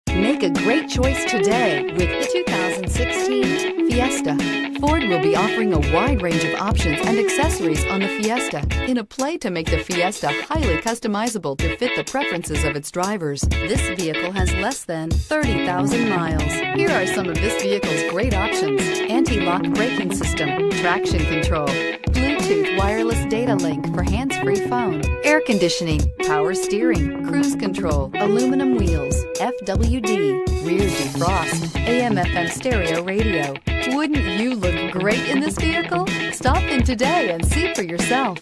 Make a great choice today with the 2016 Fiesta. Ford will be offering a wide range of options and accessories on the Fiesta in a play to make the Fiesta highly customizable to fit the preferences of its drivers. This vehicle has less than 30,000 miles. Here are some of this vehicle's great options: anti-lock braking system, traction control, Bluetooth wireless data link for hands-free phone, air conditioning, power steering, cruise control, aluminum wheels, FWD, rear defrost, AM/FM stereo radio. Wouldn't you look great in this vehicle? Stop in today and see for yourself.